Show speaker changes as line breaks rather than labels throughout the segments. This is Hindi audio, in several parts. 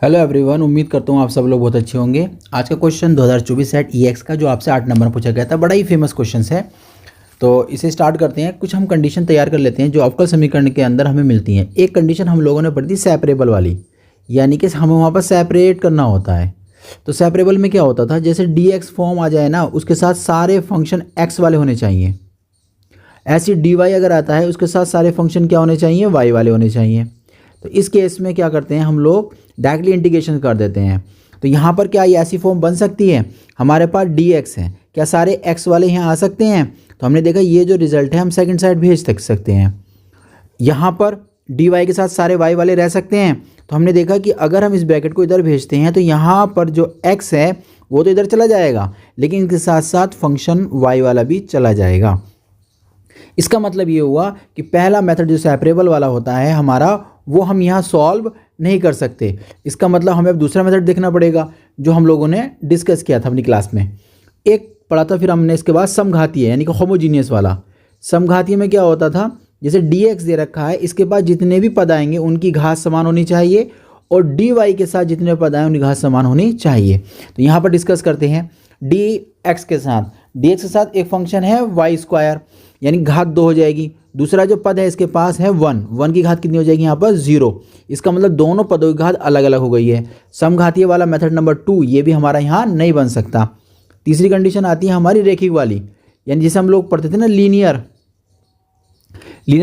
हेलो एवरीवन, उम्मीद करता हूँ आप सब लोग बहुत अच्छे होंगे। आज का क्वेश्चन 2024 सेट ईएक्स का जो आपसे 8 नंबर पूछा गया था, बड़ा ही फेमस क्वेश्चन है। तो इसे स्टार्ट करते हैं। कुछ हम कंडीशन तैयार कर लेते हैं जो अवकल समीकरण के अंदर हमें मिलती हैं। एक कंडीशन हम लोगों ने पढ़ी थी सेपरेबल वाली, यानी कि हमें वहाँ पर सेपरेट करना होता है। तो सेपरेबल में क्या होता था, जैसे डी एक्स फॉर्म आ जाए ना, उसके साथ सारे फंक्शन एक्स वाले होने चाहिए। ऐसी डी वाई अगर आता है, उसके साथ सारे फंक्शन क्या होने चाहिए, वाई वाले होने चाहिए। तो इस केस में क्या करते हैं हम लोग, डायरेक्टली इंटीग्रेशन कर देते हैं। तो यहाँ पर क्या ये ऐसी फॉर्म बन सकती है, हमारे पास डी एक्स है, क्या सारे एक्स वाले यहाँ आ सकते हैं? तो हमने देखा ये जो रिजल्ट है हम सेकंड साइड भेज सकते हैं। यहाँ पर डी वाई के साथ सारे वाई वाले रह सकते हैं। तो हमने देखा कि अगर हम इस ब्रैकेट को इधर भेजते हैं तो यहाँ पर जो एक्स है वो तो इधर चला जाएगा, लेकिन इसके साथ साथ फंक्शन वाई वाला भी चला जाएगा। इसका मतलब ये हुआ कि पहला मेथड जो सेपरेबल वाला होता है हमारा, वो हम यहाँ सॉल्व नहीं कर सकते। इसका मतलब हमें अब दूसरा मेथड देखना पड़ेगा जो हम लोगों ने डिस्कस किया था अपनी क्लास में। एक पढ़ा था, फिर हमने इसके बाद समघातीय यानी कि होमोजीनियस वाला। समघातीय में क्या होता था, जैसे डी एक्स दे रखा है, इसके बाद जितने भी पद आएंगे उनकी घात समान होनी चाहिए, और डी वाई के साथ जितने पद आए उनकी घात समान होनी चाहिए। तो यहाँ पर डिस्कस करते हैं। डी एक्स के साथ एक फंक्शन है वाई स्क्वायर, यानी घात 2 हो जाएगी। दूसरा जो पद है इसके पास है 1 की घात कितनी हो जाएगी यहाँ पर 0। इसका मतलब दोनों पदों की घात अलग अलग हो गई है। समघातीय वाला मेथड नंबर 2 ये भी हमारा यहाँ नहीं बन सकता। तीसरी कंडीशन आती है हमारी रेखिक वाली, यानी जिसे हम लोग पढ़ते थे ना लीनियर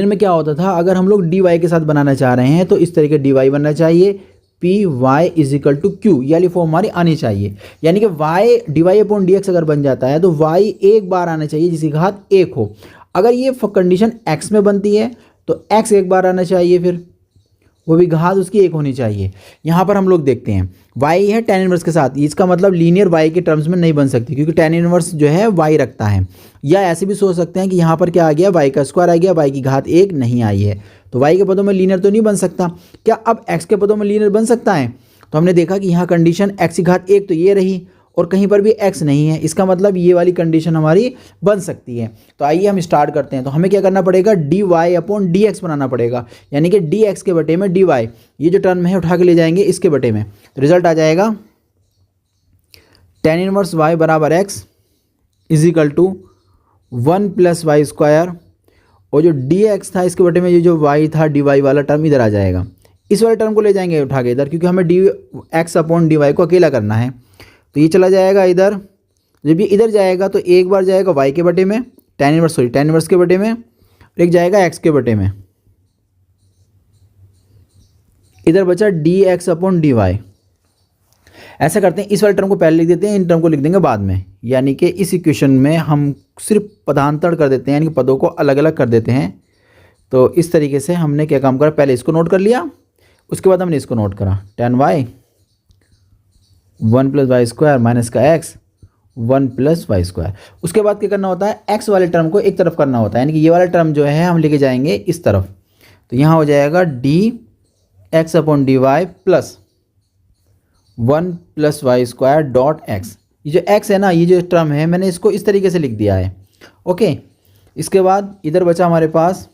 में क्या होता था, अगर हम लोग डी वाई के साथ बनाना चाह रहे हैं तो इस तरीके डी वाई बनना चाहिए, P Y is equal to Q, ये वाली फॉर्म हमारी आनी चाहिए। यानी कि Y D Y upon D X अगर बन जाता है तो वाई एक बार आना चाहिए जिसकी घात 1 हो। अगर ये कंडीशन x में बनती है तो x एक बार आना चाहिए, फिर वो भी घात उसकी 1 होनी चाहिए। यहाँ पर हम लोग देखते हैं y है tan इनवर्स के साथ, इसका मतलब लीनियर y के टर्म्स में नहीं बन सकती क्योंकि tan इनवर्स जो है y रखता है। या ऐसे भी सोच सकते हैं कि यहाँ पर क्या आ गया, y का स्क्वायर आ गया, y की घात 1 नहीं आई है, तो y के पदों में लीनियर तो नहीं बन सकता। क्या अब x के पदों में लीनियर बन सकता है? तो हमने देखा कि यहाँ कंडीशन x की घात 1 तो ये रही और कहीं पर भी x नहीं है, इसका मतलब ये वाली कंडीशन हमारी बन सकती है। तो आइए हम स्टार्ट करते हैं। तो हमें क्या करना पड़ेगा, D Y upon D X बनाना पड़ेगा, यानी कि डी एक्स के बटे में डी वाई, ये जो टर्म है उठा के ले जाएंगे इसके बटे में। तो रिजल्ट आ जाएगा tan इनवर्स y बराबर x is equal to 1 plus Y square, और जो डी एक्स था इसके बटे में ये जो y था डी वाई वाला टर्म इधर आ जाएगा। इस वाले टर्म को ले जाएंगे उठा के इधर, क्योंकि हमें D X upon D Y को अकेला करना है। तो ये चला जाएगा इधर, जब ये इधर जाएगा तो एक बार जाएगा y के बटे में, tan इनवर्स के बटे में, और एक जाएगा x के बटे में। इधर बचा D X upon D Y. ऐसा करते हैं, इस वाले टर्म को पहले लिख देते हैं, इन टर्म को लिख देंगे बाद में। यानी कि इस इक्वेशन में हम सिर्फ पदांतर कर देते हैं, यानी कि पदों को अलग अलग कर देते हैं। तो इस तरीके से हमने क्या काम करा, पहले इसको नोट कर लिया, उसके बाद हमने इसको नोट करा, tan y 1 plus Y square minus का x 1 प्लस वाई स्क्वायर। उसके बाद क्या करना होता है, x वाले टर्म को एक तरफ करना होता है, यानी कि ये वाला टर्म जो है हम लेके जाएंगे इस तरफ। तो यहाँ हो जाएगा D X upon D Y plus 1 plus Y square dot X. ये जो x है ना, ये जो टर्म है मैंने इसको इस तरीके से लिख दिया है। ओके, इसके बाद इधर बचा हमारे पास,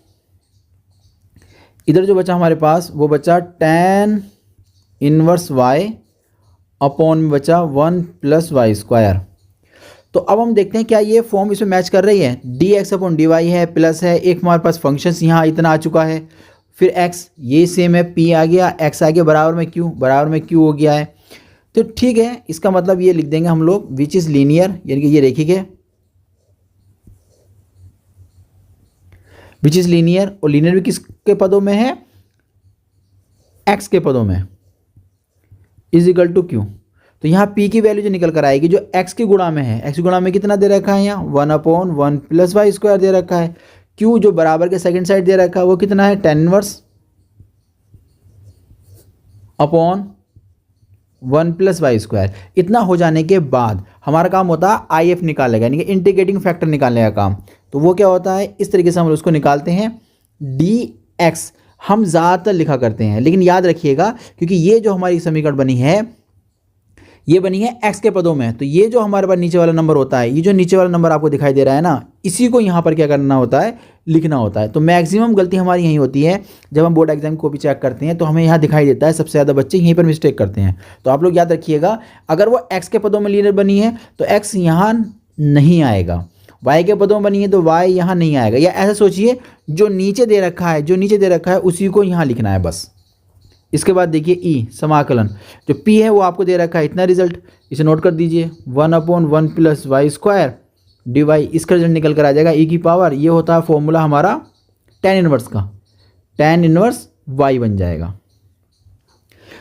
इधर जो बचा हमारे पास वो बचा tan इनवर्स y अपॉन में बचा 1 प्लस वाई स्क्वायर। तो अब हम देखते हैं क्या ये फॉर्म इसमें मैच कर रही है। D X upon D Y है, प्लस है, एक हमारे पास फंक्शंस यहाँ इतना आ चुका है, फिर x ये सेम है, p आ गया, x आ गया, बराबर में q हो गया है। तो ठीक है, इसका मतलब ये लिख देंगे हम लोग विच इज़ लीनियर, यानी कि ये रेखिक है, विच इज़ लीनियर, और लीनियर भी किसके पदों में है, x के पदों में, इज इक्वल टू क्यू। तो यहाँ p की वैल्यू जो निकल कर आएगी जो x की गुणा में है, x की गुणा में कितना दे रखा है यहाँ 1 अपॉन 1 प्लस वाई स्क्वायर दे रखा है। q जो बराबर के सेकंड साइड दे रखा है वो कितना है, tan inverse upon 1 plus Y square. इतना हो जाने के बाद हमारा काम होता है आई एफ निकालेगा, यानी कि इंटीग्रेटिंग फैक्टर निकालने का काम। तो वो क्या होता है, इस तरीके से हम उसको निकालते हैं। डी एक्स हम ज़्यादातर लिखा करते हैं, लेकिन याद रखिएगा क्योंकि ये जो हमारी समीकरण बनी है ये बनी है x के पदों में, तो ये जो हमारे पास नीचे वाला नंबर होता है, ये जो नीचे वाला नंबर आपको दिखाई दे रहा है ना, इसी को यहाँ पर क्या करना होता है, लिखना होता है। तो मैक्सिमम गलती हमारी यही होती है, जब हम बोर्ड एग्जाम को भी चेक करते हैं तो हमें यहाँ दिखाई देता है सबसे ज़्यादा बच्चे यहीं पर मिस्टेक करते हैं। तो आप लोग याद रखिएगा, अगर वो x के पदों में लीनियर बनी है तो x यहाँ नहीं आएगा, y के पदों में बनी है तो y यहाँ नहीं आएगा। या ऐसा सोचिए, जो नीचे दे रखा है उसी को यहाँ लिखना है बस। इसके बाद देखिए ई समाकलन, जो p है वो आपको दे रखा है इतना रिजल्ट, इसे नोट कर दीजिए 1/1 + y² dy, इसका रिजल्ट निकल कर आ जाएगा e की पावर, ये होता है फॉर्मूला हमारा tan इनवर्स का, tan इनवर्स y बन जाएगा।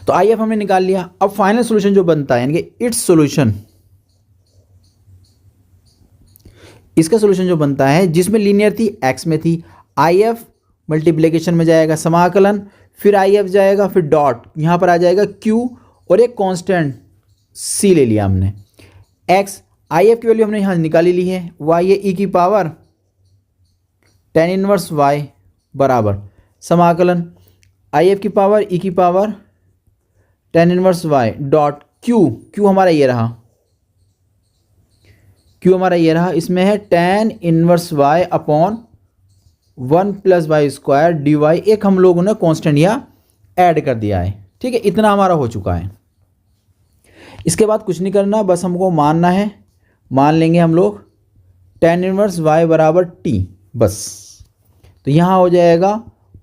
तो IF हमने निकाल लिया। अब फाइनल सोल्यूशन जो बनता है, यानी कि इट्स सोल्यूशन, इसका सोल्यूशन जो बनता है जिसमें लीनियर थी x में थी, IF मल्टीप्लिकेशन में जाएगा समाकलन, फिर IF जाएगा, फिर डॉट, यहाँ पर आ जाएगा Q और एक कांस्टेंट C ले लिया हमने। x IF की वैल्यू हमने यहाँ निकाली ली है, y है e की पावर tan इनवर्स y बराबर समाकलन IF की पावर e की power tan inverse y dot Q हमारा ये रहा, Q हमारा ये रहा, इसमें है tan inverse y upon 1 + y² dy, एक हम लोगों ने कांस्टेंट यहाँ ऐड कर दिया है। ठीक है, इतना हमारा हो चुका है। इसके बाद कुछ नहीं करना, बस हमको मानना है, मान लेंगे हम लोग tan इनवर्स y बराबर t बस। तो यहाँ हो जाएगा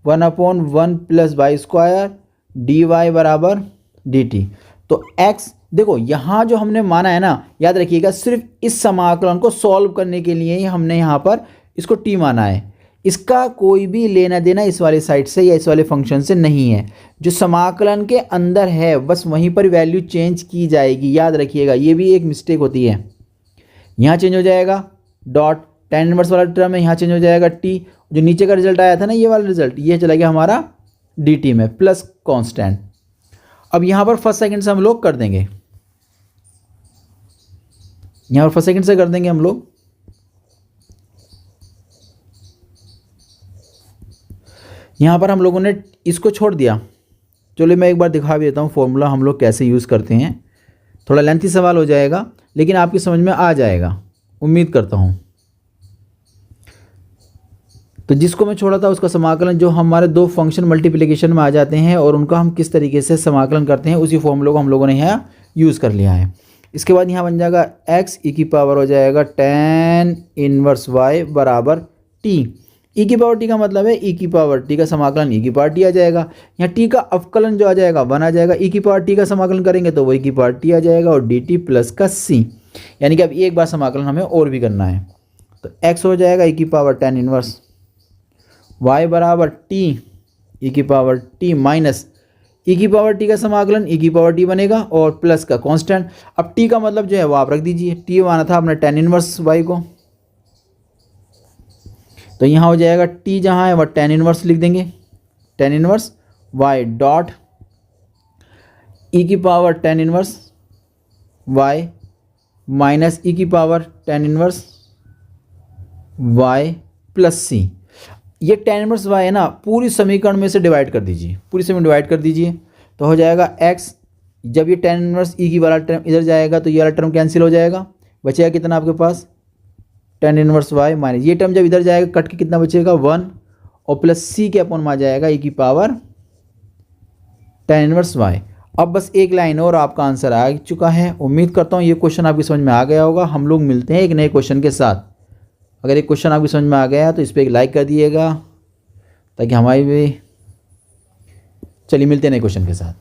1/1 + y² dy बराबर dt। तो x देखो यहाँ जो हमने माना है ना, याद रखिएगा, सिर्फ इस समाकलन को सॉल्व करने के लिए ही हमने यहाँ पर इसको t माना है। इसका कोई भी लेना देना इस वाले साइड से या इस वाले फंक्शन से नहीं है। जो समाकलन के अंदर है बस वहीं पर वैल्यू चेंज की जाएगी, याद रखिएगा, ये भी एक मिस्टेक होती है। यहाँ चेंज हो जाएगा डॉट, tan इनवर्स वाला टर्म है, यहाँ चेंज हो जाएगा t, जो नीचे का रिजल्ट आया था ना ये वाला रिजल्ट, ये चला गया हमारा dt में प्लस कांस्टेंट। अब यहाँ पर फर्स्ट सेकंड से हम लोग कर देंगे, यहाँ पर फर्स्ट सेकंड से कर देंगे हम लोग। यहाँ पर हम लोगों ने इसको छोड़ दिया। चलिए मैं एक बार दिखा भी देता हूँ फॉर्मूला हम लोग कैसे यूज़ करते हैं। थोड़ा लेंथी सवाल हो जाएगा लेकिन आपकी समझ में आ जाएगा, उम्मीद करता हूँ। तो जिसको मैं छोड़ा था उसका समाकलन, जो हमारे दो फंक्शन मल्टीप्लिकेशन में आ जाते हैं और उनका हम किस तरीके से समाकलन करते हैं, उसी फॉर्मूले को हम लोगों ने यहाँ यूज़ कर लिया है। इसके बाद यहाँ बन जाएगा x e की पावर हो जाएगा tan इनवर्स y बराबर t। e की पावर t का मतलब है e की पावर t का समाकलन e की पावर t आ जाएगा। यहाँ t का अवकलन जो आ जाएगा 1 आ जाएगा, e की पावर t का समाकलन करेंगे तो वही की पावर t आ जाएगा और dt प्लस का c, यानी कि अब एक बार समाकलन हमें और भी करना है। तो x हो जाएगा e की पावर tan इनवर्स y बराबर t e की पावर t माइनस e की पावर t का समाकलन e की पावर t बनेगा और प्लस का कांस्टेंट। अब t का मतलब जो है वो आप रख दीजिए, t माना था अपने tan इनवर्स y को, तो यहाँ हो जाएगा t जहाँ है वह tan इनवर्स लिख देंगे, tan inverse y dot e की power tan inverse y minus e की power tan inverse y plus c। ये tan इनवर्स y है ना, पूरी समीकरण में से डिवाइड कर दीजिए, पूरी समीकरण डिवाइड कर दीजिए, तो हो जाएगा x। जब ये tan इनवर्स e की वाला टर्म इधर जाएगा तो ये वाला टर्म कैंसिल हो जाएगा, बचेगा कितना आपके पास tan इनवर्स y माइनस ये टर्म जब इधर जाएगा कट के कितना बचेगा 1 और प्लस c के अपॉन में आ जाएगा e की पावर tan इनवर्स y। अब बस एक लाइन और आपका आंसर आ चुका है। उम्मीद करता हूँ ये क्वेश्चन आपकी समझ में आ गया होगा। हम लोग मिलते हैं एक नए क्वेश्चन के साथ। अगर एक क्वेश्चन आपकी समझ में आ गया तो इस पर एक लाइक कर दिएगा ताकि हमारी भी, चलिए मिलते हैं नए क्वेश्चन के साथ।